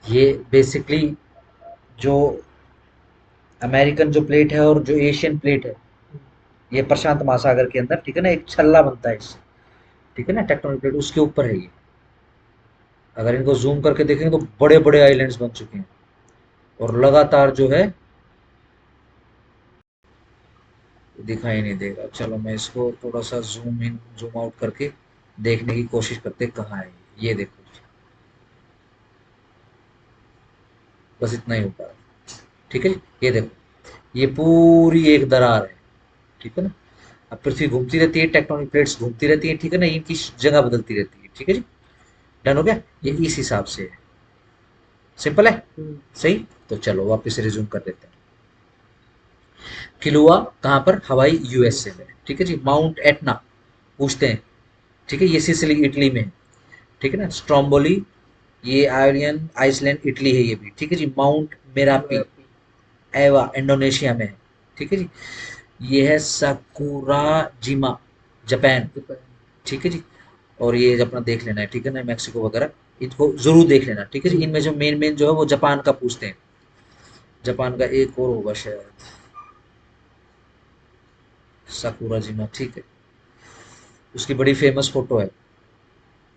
ये बेसिकली जो अमेरिकन जो प्लेट है और जो एशियन प्लेट है, ये प्रशांत महासागर के अंदर, ठीक है ना, एक छल्ला बनता है इससे, ठीक है ना, टेक्टोनिक प्लेट उसके ऊपर है ये। अगर इनको जूम करके देखेंगे तो बड़े बड़े आइलैंड्स बन चुके हैं, और लगातार जो है दिखाई नहीं देगा। चलो मैं इसको थोड़ा सा जूम इन जूम आउट करके देखने की कोशिश करते हैं कहाँ है। ये देखो, बस इतना ही होता है, ठीक है जी। ये देखो, ये पूरी एक दरार है, ठीक है ना। अब पृथ्वी घूमती रहती है, टेक्टोनिक प्लेट्स घूमती रहती है, ठीक है ना, इनकी जगह बदलती रहती है, ठीक है जी। डन हो गया, ये इस हिसाब से है। सिंपल है, सही। तो चलो वापस रिज्यूम कर देते हैं। किलुआ कहाँ पर? हवाई, यूएसए में, ठीक है जी। माउंट एटना पूछते हैं, ठीक है, ये सिसिली इटली में है, ठीक है ना। स्ट्रोम्बोली, ये आयरियन आइसलैंड इटली है ये भी, ठीक है जी। माउंट मेरापी एवा इंडोनेशिया में है, ठीक है जी। ये है साकुराजिमा, जापान, ठीक है जी। और ये अपना देख लेना है, ठीक है ना, मैक्सिको वगैरह, इनको जरूर देख लेना, ठीक है जी। इनमें जो मेन मेन जो है वो जापान का पूछते हैं। जापान का एक और होगा शायद, साकुराजिमा, ठीक है। उसकी बड़ी फेमस फोटो है,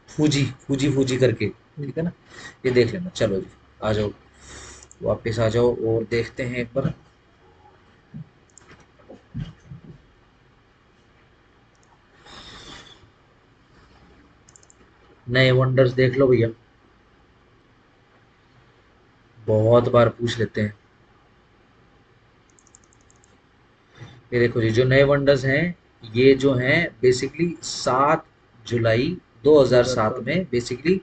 फूजी फूजी फूजी करके, ठीक है ना। ये देख लेना। चलो जी, आ जाओ, वापस आ जाओ और देखते हैं एक बार। नए वंडर्स देख लो भैया, बहुत बार पूछ लेते हैं। ये देखो जी, जो नए वंडर्स हैं, ये जो हैं बेसिकली 7 जुलाई 2007 में बेसिकली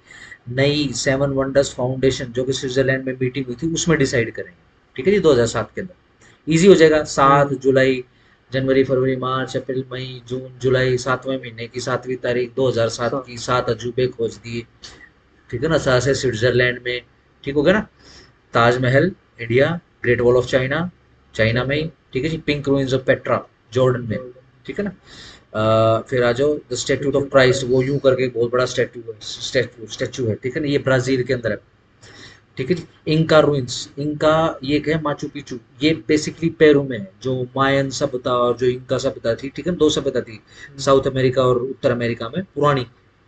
नई सेवन वंडर्स फाउंडेशन जो कि स्विट्जरलैंड में मीटिंग हुई थी उसमें डिसाइड करेंगे, ठीक है जी। 2007 के अंदर इजी हो जाएगा। 7 जुलाई, जनवरी, फरवरी, मार्च, अप्रैल, मई, जून, जुलाई, 7वें महीने की 7वीं तारीख 2007 की 7 अजूबे खोज दिए, ठीक है ना, साथ से स्विट्जरलैंड में, ठीक हो गया ना। Taj Mahal, India. Great wall of China, China में ही, ठीक है जी। Pink ruins of Petra, Jordan में, ठीक है ना। फिर आ जाओ द स्टैट्यूट ऑफ क्राइस्ट, वो यूं करके बहुत बड़ा स्टैट्यू है, स्टैच्यू है, ठीक है ना, ये ब्राजील के अंदर है, ठीक है जी। इंका रूइंस, इंका ये एक है, माचू पिचू, ये बेसिकली पेरू में है, जो मायन सभ्यता और जो इंका सभ्यता थी, ठीक है ना, दो सभ्यता थी साउथ अमेरिका और उत्तर अमेरिका में पुरानी,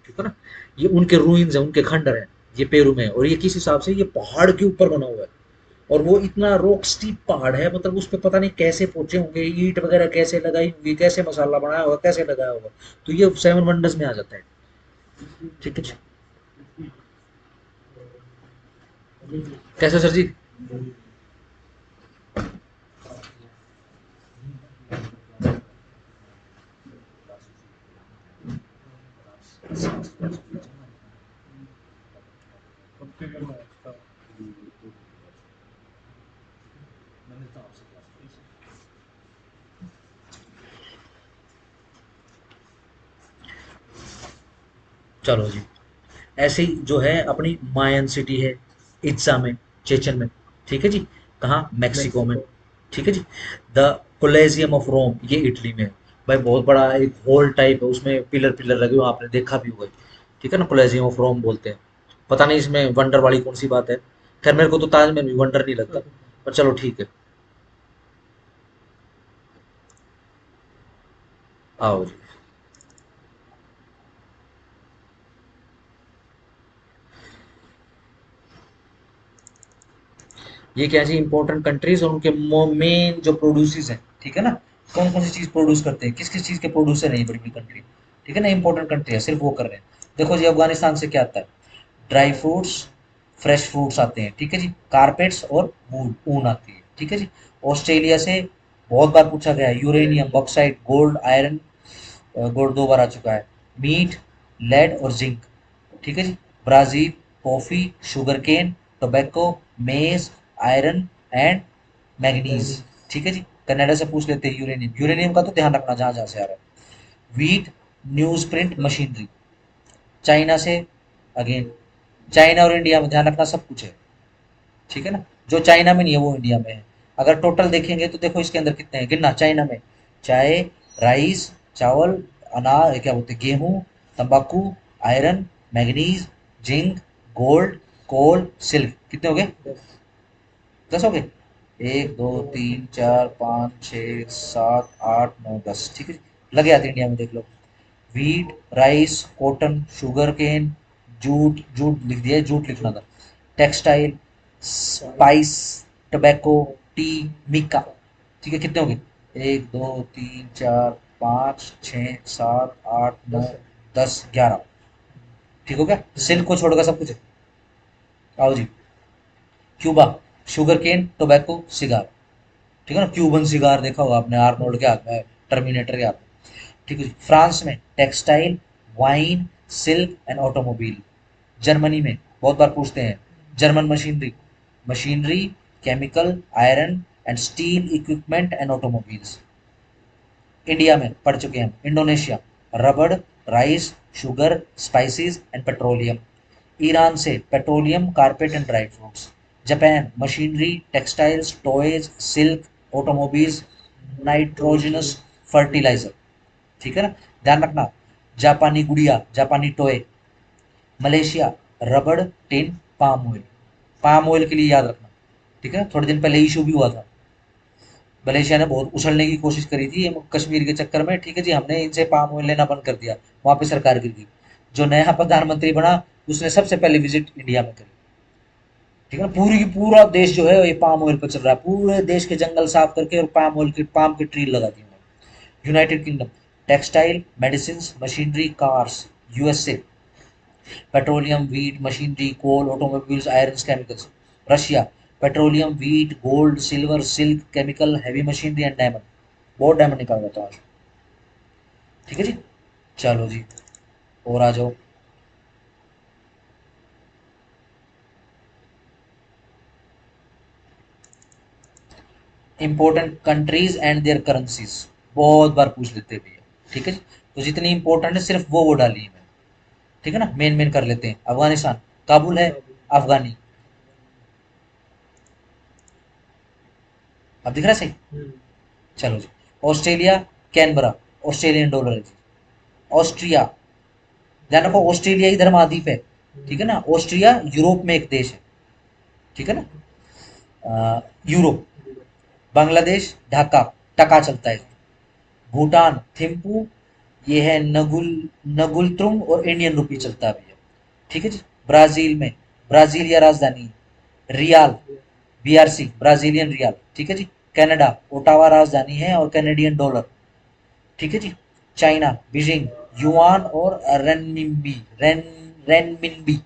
ठीक है ना। ये उनके रूइंस है, उनके खंडर है, ये पेरू में है। और ये किस हिसाब से, ये पहाड़ के ऊपर बना हुआ है, और वो इतना रॉक स्टीप पहाड़ है, मतलब उस पे पता नहीं कैसे पहुंचे होंगे, ईंट वगैरह कैसे लगाई होंगी, कैसे मसाला बनाया होगा, कैसे लगाया होगा। तो ये सेवन वंडर्स में आ जाता है, ठीक है जी। कैसा सर जी? चलो जी, ऐसे ही जो है अपनी मायन सिटी है, इट्सा में, चेचन में, ठीक है जी। कहाँ? मैक्सिको में, ठीक है जी। द कोलेजियम ऑफ रोम, ये इटली में है। भाई बहुत बड़ा एक हॉल टाइप है, उसमें पिलर पिलर लगे हुए, आपने देखा भी होगा, ठीक है ना, कोलेजियम ऑफ रोम बोलते हैं। पता नहीं इसमें वंडर वाली कौन सी बात है। खैर मेरे को तो ताजमहल भी वंडर नहीं लगता, पर चलो ठीक है। आओ जी, ये क्या जी, इंपॉर्टेंट कंट्रीज और उनके मेन जो प्रोड्यूसर्स हैं, ठीक है ना, कौन कौन सी चीज प्रोड्यूस करते हैं, किस किस चीज के प्रोड्यूसर है ये बड़ी बड़ी कंट्री, ठीक है ना, इंपॉर्टेंट कंट्री है, सिर्फ वो कर रहे हैं। देखो जी, अफगानिस्तान से क्या आता है, ड्राई फ्रूट्स, फ्रेश फ्रूट्स आते हैं, ठीक है जी, कारपेट्स और वूल, ऊन आती है, ठीक है जी। ऑस्ट्रेलिया से बहुत बार पूछा गया है, uranium, bauxite, gold, iron, gold 2 बार आ चुका है, मीट, लेड और जिंक, ठीक है जी। Brazil, coffee, sugar cane, tobacco, maize, iron and manganese, ठीक है जी। कनाडा से पूछ लेते हैं यूरेनियम, यूरेनियम का तो ध्यान रखना जहां जहां से आ रहा है। Wheat, news print machinery, China से, अगेन चाइना और इंडिया में ध्यान रखना सब कुछ है, ठीक है ना, जो चाइना में नहीं है वो इंडिया में है। अगर टोटल देखेंगे तो देखो इसके अंदर कितने हैं, गिनना, चाइना में चाय, राइस, चावल, अनाज, क्या बोलते हैं, गेहूं, तंबाकू, आयरन, मैग्नीज, जिंक, गोल्ड, कोल, सिल्क, कितने हो गए, 10। 10 हो गए। 1 2 3 4 5 6 7 8 9 10, ठीक है, लगे आते इंडिया में देख लो। Wheat, rice, cotton, sugar cane, jute, jute लिख दिया है, जूट लिखना था, textile, spice, tobacco, tea, mica, ठीक है, कितने हो गए, 1 2 3 4 5 6 7 8 9 10 11, ठीक हो गया, सिल्क को छोड़कर सब कुछ है। आओ जी, Cuba, sugar cane, tobacco, cigar, ठीक है ना, क्यूबन सिगार देखा होगा आपने आर्नोल्ड के हाथ में, टर्मिनेटर के हाथ में, ठीक है जी। फ्रांस में textile, wine, silk and automobile. Germany में बहुत बार पूछते हैं, German machinery, machinery, chemical, iron and steel equipment and automobiles. India में पढ़ चुके हैं, इंडोनेशिया, रबड़, rice, sugar, spices and petroleum. Iran से petroleum, carpet and dry fruits. Japan, machinery, textiles, toys, silk, automobiles, nitrogenous fertiliser, ठीक है ना, ध्यान रखना। जापानी गुड़िया, जापानी टॉय। मलेशिया, रबड़, tin, palm oil, palm oil के लिए याद रखना, ठीक है, थोड़े दिन पहले इशू भी हुआ था, मलेशिया ने बहुत उछलने की कोशिश करी थी ये कश्मीर के चक्कर में, ठीक है जी, हमने इनसे पाम ऑयल लेना बंद कर दिया, वहां पे सरकार गिर गई। जो नया प्रधानमंत्री बना उसने सबसे पहले विजिट इंडिया में करी, ठीक है ना, पूरी की पूरा देश जो है ये पाम ऑयल पर चल रहा है, पूरे देश के जंगल साफ करके और पाम ऑयल के, पाम के ट्री लगा दिए उन्होंने। United Kingdom, textile, medicine, machinery, cars. USA, petroleum, wheat, machinery, coal, automobiles, iron, chemicals. Russia, petroleum, wheat, gold, silver, silk, chemical, heavy machinery and diamond, बहुत डायमंड निकाल था आज, ठीक है जी। चलो जी, और आ जाओ, important countries and their currencies, बहुत बार पूछ लेते हैं भैया, ठीक है जी। तो जितनी इंपॉर्टेंट है सिर्फ वो डाली है मैंने, ठीक है ना, मेन मेन कर लेते हैं। अफगानिस्तान, काबुल है, अफगानी, अब दिख रहा है सही, चलो जी। ऑस्ट्रेलिया, कैनबरा, ऑस्ट्रेलियन डॉलर है जी। ऑस्ट्रिया, ध्यान रखो ऑस्ट्रेलिया इधर महाद्वीप है, ठीक है ना, ऑस्ट्रिया यूरोप में एक देश है, ठीक है ना, यूरोप। बांग्लादेश, ढाका, टका चलता है। भूटान, थिम्पू, ये है नगुल, नगुलतुम और इंडियन रुपी चलता है भैया, ठीक है जी। ब्राजील में, ब्राजीलिया राजधानी, रियाल, बीआरसी, ब्राजीलियन रियाल, ठीक है जी। कनाडा, ओटावा राजधानी है और कैनेडियन डॉलर, ठीक है जी। चाइना, बीजिंग, युआन और रेनमिनबी, रेनमिनबी,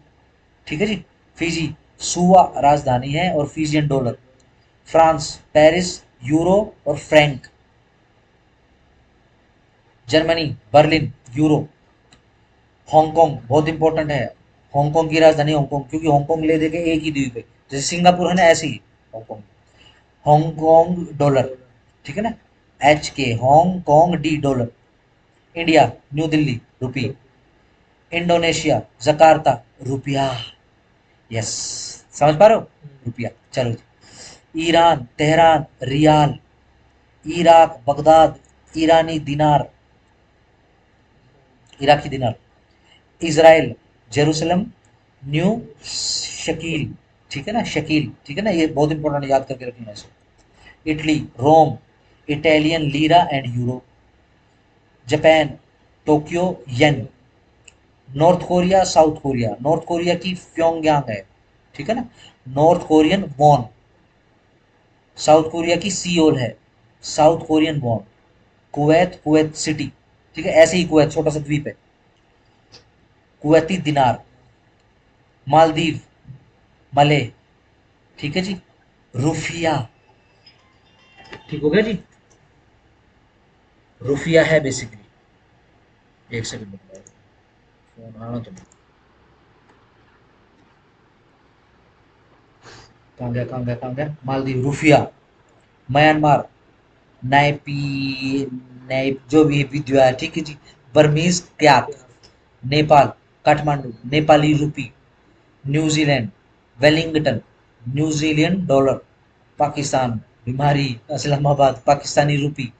ठीक है जी। फिजी, सुआ राजधानी है और Fijian dollar. France, Paris, euro और franc. Germany, Berlin, euro. Hong Kong बहुत इंपॉर्टेंट है, हांगकांग की राजधानी हांगकांग, क्योंकि हांगकांग ले देके एक ही द्वीप है, जैसे सिंगापुर है ना ऐसे ही हांगकांग। हांगकांग डॉलर, ठीक है ना, H K, Hong Kong D dollar. India, New Delhi, rupee. Indonesia, Jakarta, रुपया, यस, समझ पा रहे हो, रुपया, चलो जी। Iran, Tehran, rial. Iraq, Baghdad, ईरानी दिनार, इराकी दिनार। इजराइल, जेरूसलम, न्यू शकील, ठीक है ना, शकील, ठीक है ना, ये बहुत इंपॉर्टेंट, याद करके रखना इसे। Italy, Rome, Italian lira and euro. Japan, Tokyo, yen. North Korea, South Korea, North Korea की प्योंगयांग है, ठीक है ना, North Korean won. South Korea की सियोल है, South Korean won. Kuwait, Kuwait City, ठीक है, ऐसे ही कुवैत छोटा सा द्वीप है, कुवैती दिनार। मालदीव, मले, ठीक है जी। रुफिया, ठीक हो गया जी। रुफिया है बेसिकली। एक सेकंड में फोन आना तुम, कहाँ गया कहाँ गया कहाँ गया, मालदीव रुफिया। म्यांमार, नाइपी, नाइप जो भी विद्या है, ठीक है जी। बर्मीज क्यात। क्या? Nepal, Kathmandu, Nepali rupee. New Zealand, Wellington, New Zealand dollar. Pakistan, बीमारी, Islamabad, Pakistani rupee.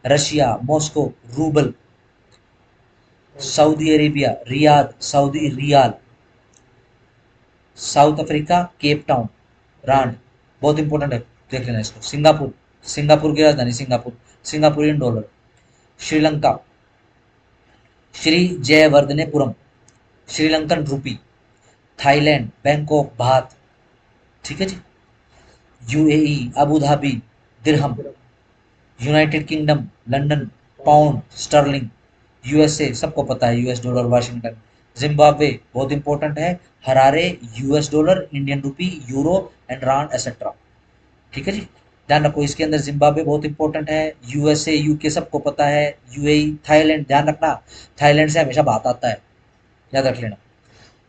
Russia, Moscow, rouble. Saudi Arabia, Riyadh, Saudi riyal. South Africa, Cape Town, rand, बहुत इंपॉर्टेंट है, देख लेना इसको। सिंगापुर, सिंगापुर की राजधानी Singapore, Singaporean dollar. Sri Lanka, Sri Jayawardenepura, Sri Lankan rupee. Thailand, Bangkok, baht, ठीक है जी। UAE, Abu Dhabi, dirham. United Kingdom, London, pound sterling. USA, सबको पता है, यूएस डॉलर, वाशिंगटन। जिम्बाब्वे, बहुत इंपॉर्टेंट है, Harare, US dollar, Indian rupee, euro and rand etcetera, ठीक है जी। ध्यान रखो, इसके अंदर जिम्बाब्वे बहुत इंपॉर्टेंट है, यूएसए, यूके सबको पता है, यूएई, थाईलैंड, ध्यान रखना, थाईलैंड से हमेशा बात आता है, याद रख लेना,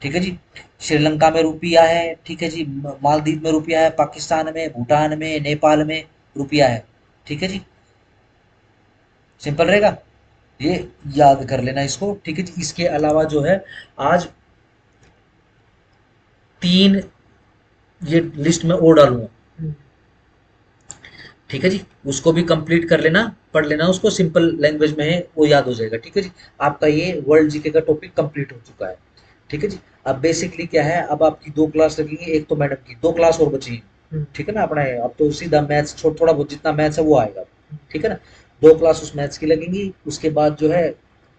ठीक है जी। श्रीलंका में रुपया है, ठीक है जी। मालदीव में रुपया है, पाकिस्तान में, भूटान में, नेपाल में रुपया है, ठीक है जी। सिंपल रहेगा, ये याद कर लेना इसको, ठीक है जी। इसके अलावा जो है, आज तीन ये लिस्ट में और डालूंगा, हम्म, ठीक है जी। उसको भी कंप्लीट कर लेना, पढ़ लेना उसको, सिंपल लैंग्वेज में है, वो याद हो जाएगा, ठीक है जी। आपका ये वर्ल्ड जीके का टॉपिक कंप्लीट हो चुका है, ठीक है जी। अब बेसिकली क्या है, अब आपकी दो क्लास लगेंगी, एक तो मैडम की, दो क्लास और बची हैं, ठीक है ना अपना। अब तो सीधा मैथ्स थोड़ा बहुत जितना मैथ्स है वो आएगा, ठीक है ना। दो क्लास उस मैथ्स की लगेंगी, उसके बाद जो है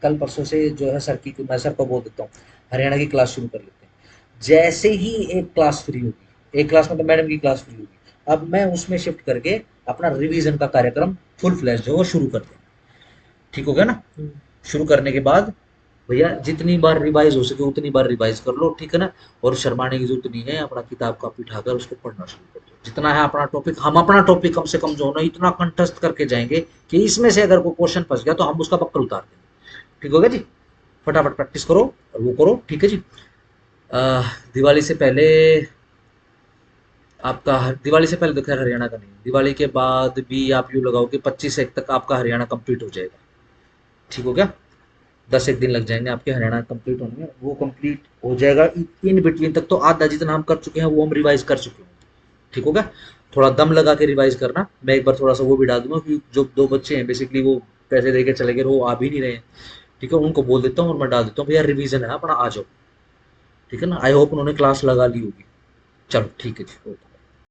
कल परसों से जो है सर की, मैं सर को बोल देता हूँ हरियाणा की क्लास शुरू कर लेते हैं। जैसे ही एक क्लास फ्री होगी, एक क्लास मतलब मैडम की क्लास फ्री होगी, अब मैं उसमें शिफ्ट करके अपना रिवीजन का कार्यक्रम फुल फ्लैश जो है वो शुरू कर दें, ठीक हो गया ना। हम्म, शुरू करने के बाद भैया जितनी बार रिवाइज हो सके उतनी बार रिवाइज कर लो, ठीक है ना। और शर्माने की जरूरत नहीं है, अपना किताब कॉपी उठाकर उसको पढ़ना शुरू कर दो, जितना है अपना टॉपिक, हम अपना टॉपिक कम से कम जो है ना इतना कंठस्थ करके जाएंगे कि इसमें से अगर कोई क्वेश्चन फंस गया तो हम उसका बक्कल उतार देंगे, ठीक हो गया जी। फटाफट प्रैक्टिस करो और वो करो, ठीक है जी। दिवाली से पहले आपका, दिवाली से पहले तो खैर हरियाणा का नहीं, दिवाली के बाद भी आप यूँ लगाओ कि 25 एक तक आपका हरियाणा कंप्लीट हो जाएगा, ठीक हो गया। 10 एक दिन लग जाएंगे आपके हरियाणा कंप्लीट होने में, वो कंप्लीट हो जाएगा। इन बिटवीन तक तो आधा जितना हम कर चुके हैं वो हम रिवाइज कर चुके हैं, ठीक हो गया। थोड़ा दम लगा के रिवाइज करना, मैं एक बार थोड़ा सा वो भी डाल दूंगा कि जो दो बच्चे हैं बेसिकली वो पैसे दे के चले गए, वो आ भी नहीं रहे हैं, ठीक है, उनको बोल देता हूँ और मैं डाल देता हूँ भैया रिवीजन है अपना, आ जाओ, ठीक है ना। आई होप उन्होंने क्लास लगा ली होगी। चलो ठीक है जी, ओके।